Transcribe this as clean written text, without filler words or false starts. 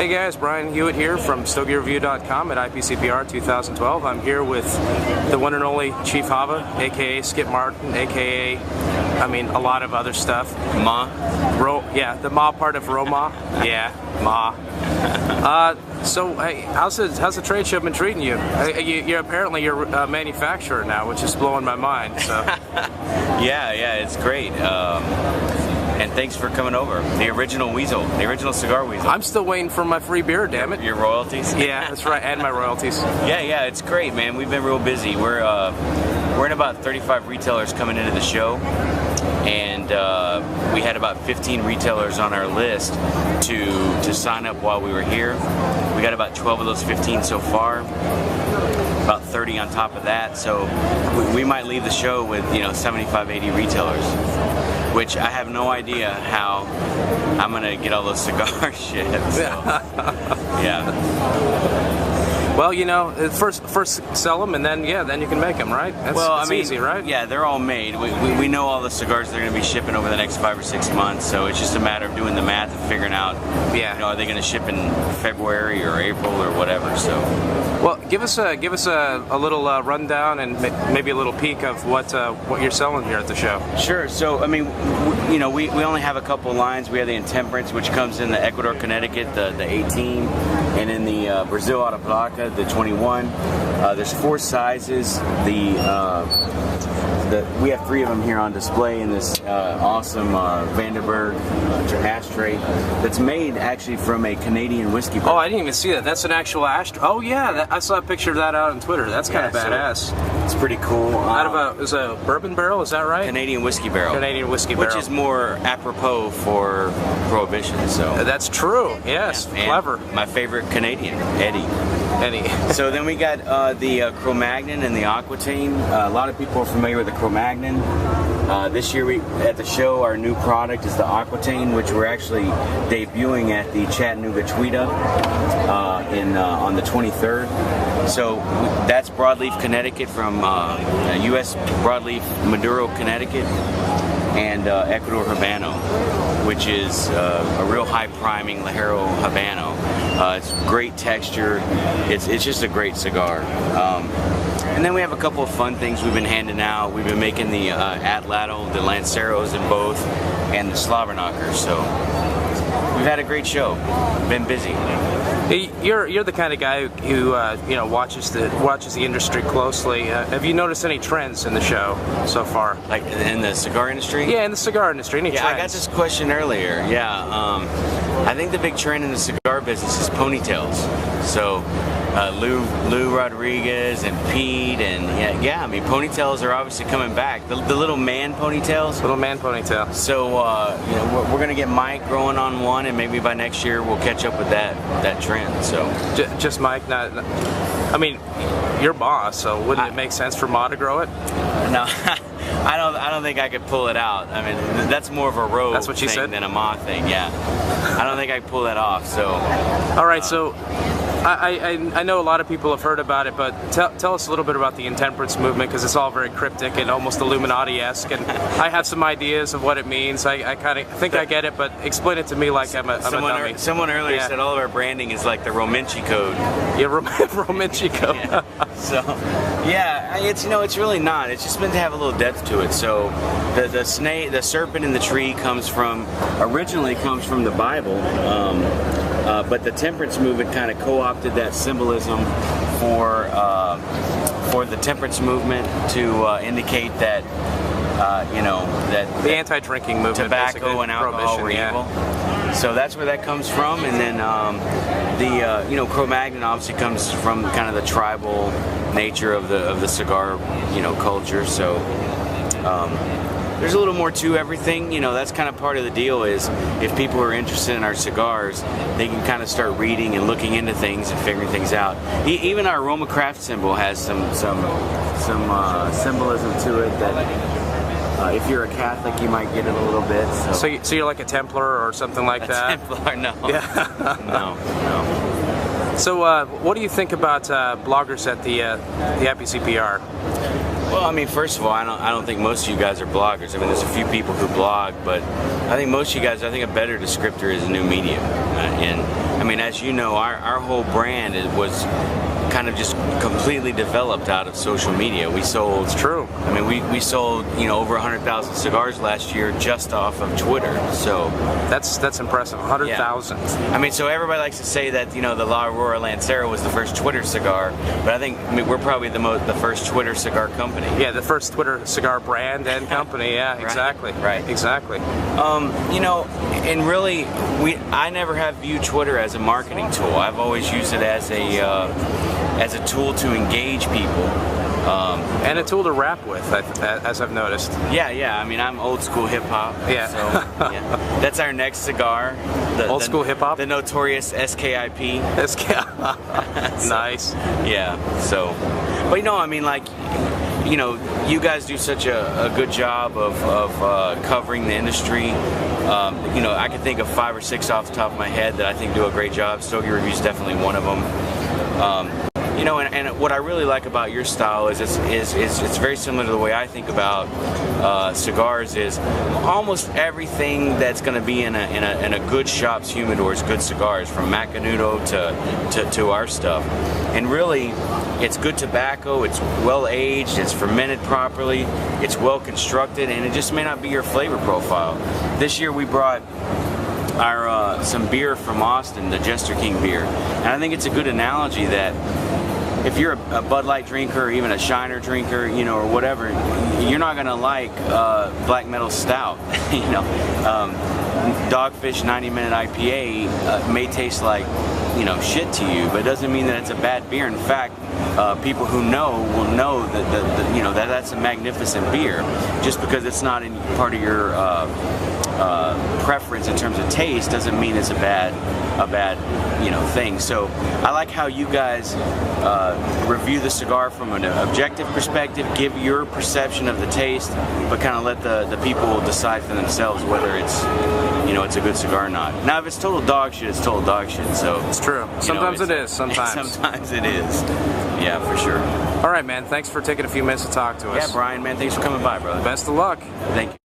Hey guys, Brian Hewitt here from StogiaReview.com at IPCPR 2012. I'm here with the one and only Chief Hava, aka Skip Martin, aka, a lot of other stuff. Ma? Yeah, the Ma part of RoMa. Yeah, Ma. So, hey, how's the trade show been treating you? You're apparently a manufacturer now, which is blowing my mind. So. Yeah, it's great. And thanks for coming over. The original weasel, the original cigar weasel. I'm still waiting for my free beer, damn it. Your royalties? Yeah, that's right, and my royalties. Yeah, it's great, man. We've been real busy. We're in about 35 retailers coming into the show, and we had about 15 retailers on our list to sign up while we were here. We got about 12 of those 15 so far. About 30 on top of that, so we might leave the show with 75, 80 retailers, which I have no idea how I'm gonna get all those cigars shipped. So, yeah. Well, first sell them, and then you can make them, right? That's easy, right? Yeah, they're all made. We know all the cigars they're going to be shipping over the next 5 or 6 months, so it's just a matter of doing the math and figuring out, are they going to ship in February or April or whatever? So, well, give us a little rundown and maybe a little peek of what you're selling here at the show. Sure. So, we only have a couple lines. We have the Intemperance, which comes in the Ecuador, Connecticut, the 18, and in the Brazil Alta Placa, the 21. There's 4 sizes. We have 3 of them here on display in this awesome Vanderberg ashtray that's made actually from a Canadian whiskey barrel. Oh, I didn't even see that. That's an actual ashtray. Oh yeah, I saw a picture of that out on Twitter. That's kind of badass. So it's pretty cool. Out of is a bourbon barrel, is that right? Canadian whiskey barrel. Canadian whiskey barrel. Which is more apropos for Prohibition. So that's true. Yes, yeah, clever. My favorite Canadian, Eddie. So then we got the Cro-Magnon and the Aquitaine. A lot of people are familiar with the Cro-Magnon. This year at the show, our new product is the Aquitaine, which we're actually debuting at the Chattanooga Tweeta on the 23rd. So that's broadleaf Connecticut from U.S. broadleaf Maduro, Connecticut, and Ecuador Habano, which is a real high priming Ligero Habano. It's great texture. It's just a great cigar. And then we have a couple of fun things we've been handing out. We've been making the Atlatl, the Lanceros in both, and the Slobberknockers. So we've had a great show. Been busy. You're the kind of guy who watches the industry closely. Have you noticed any trends in the show so far? Like in the cigar industry? Yeah, in the cigar industry. Any trends? I got this question earlier. Yeah, I think the big trend in the cigar business is ponytails. So Lou Rodriguez and Pete, and ponytails are obviously coming back. The little man ponytails. Little man ponytail. So we're gonna get Mike growing on one, and maybe by next year we'll catch up with that trend. So just Mike, not. You're boss, so wouldn't it make sense for Ma to grow it? No. I don't think I could pull it out. That's more of a rogue thing than a Ma thing. Yeah, I don't think I could pull that off. So. All right, so. I know a lot of people have heard about it, but tell us a little bit about the Intemperance movement, because it's all very cryptic and almost Illuminati-esque, and I have some ideas of what it means. I kind of think I get it, but explain it to me like I'm a dummy. Someone earlier said all of our branding is like the Rominci code. Yeah, Rominci code. Yeah. So, yeah, it's really not. It's just meant to have a little depth to it. So, the snake, the serpent in the tree originally comes from the Bible. But the temperance movement kind of co-opted that symbolism for the temperance movement to indicate that that the anti-drinking movement, tobacco and alcohol were evil. So that's where that comes from, and then the Cro-Magnon obviously comes from kind of the tribal nature of the cigar culture. So. There's a little more to everything, that's kind of part of the deal is if people are interested in our cigars, they can kind of start reading and looking into things and figuring things out. Even our RoMa craft symbol has some symbolism to it that if you're a Catholic, you might get it a little bit. So you're like a Templar or something like that? Templar, no. Yeah. No. So what do you think about bloggers at the IPCPR? Well, first of all, I don't think most of you guys are bloggers. There's a few people who blog, but I think most of you guys, a better descriptor is new media. And I mean, as you know, our whole brand was kind of just completely developed out of social media. We sold. It's true. I mean, we sold over 100,000 cigars last year just off of Twitter. So that's impressive. 100,000. Yeah. I mean, so everybody likes to say that the La Aurora Lancero was the first Twitter cigar, but I think we're probably the first Twitter cigar company. Yeah, the first Twitter cigar brand and company. Yeah, Right. exactly. Right. Exactly. And really, I never have viewed Twitter as a marketing tool. I've always used it as a tool to engage people. And a tool to rap with, as I've noticed. Yeah. I mean, I'm old school hip hop. Yeah. So, yeah. That's our next cigar. Old school hip hop? The notorious SKIP. Nice. Yeah. So, but I mean, like, you guys do such a good job of covering the industry. I can think of 5 or 6 off the top of my head that I think do a great job. Stogie Review is definitely one of them. And what I really like about your style is it's very similar to the way I think about cigars. Is almost everything that's going to be in a good shop's humidor is good cigars, from Macanudo to our stuff. And really, it's good tobacco. It's well aged. It's fermented properly. It's well constructed, and it just may not be your flavor profile. This year we brought our some beer from Austin, the Jester King beer, and I think it's a good analogy that if you're a Bud Light drinker or even a Shiner drinker, or whatever, you're not gonna like Black Metal Stout. Dogfish 90-minute IPA may taste like shit to you, but it doesn't mean that it's a bad beer. In fact, people who know will know that that's a magnificent beer. Just because it's not in part of your preference in terms of taste doesn't mean it's a bad thing. So I like how you guys review the cigar from an objective perspective, give your perception of the taste, but kind of let the people decide for themselves whether it's a good cigar or not. Now, if it's total dog shit, it's total dog shit. So it's true. Sometimes it is. Sometimes. Sometimes it is. Yeah, for sure. All right, man. Thanks for taking a few minutes to talk to us. Yeah, Brian, man. Thanks for coming by, brother. Best of luck. Thank you.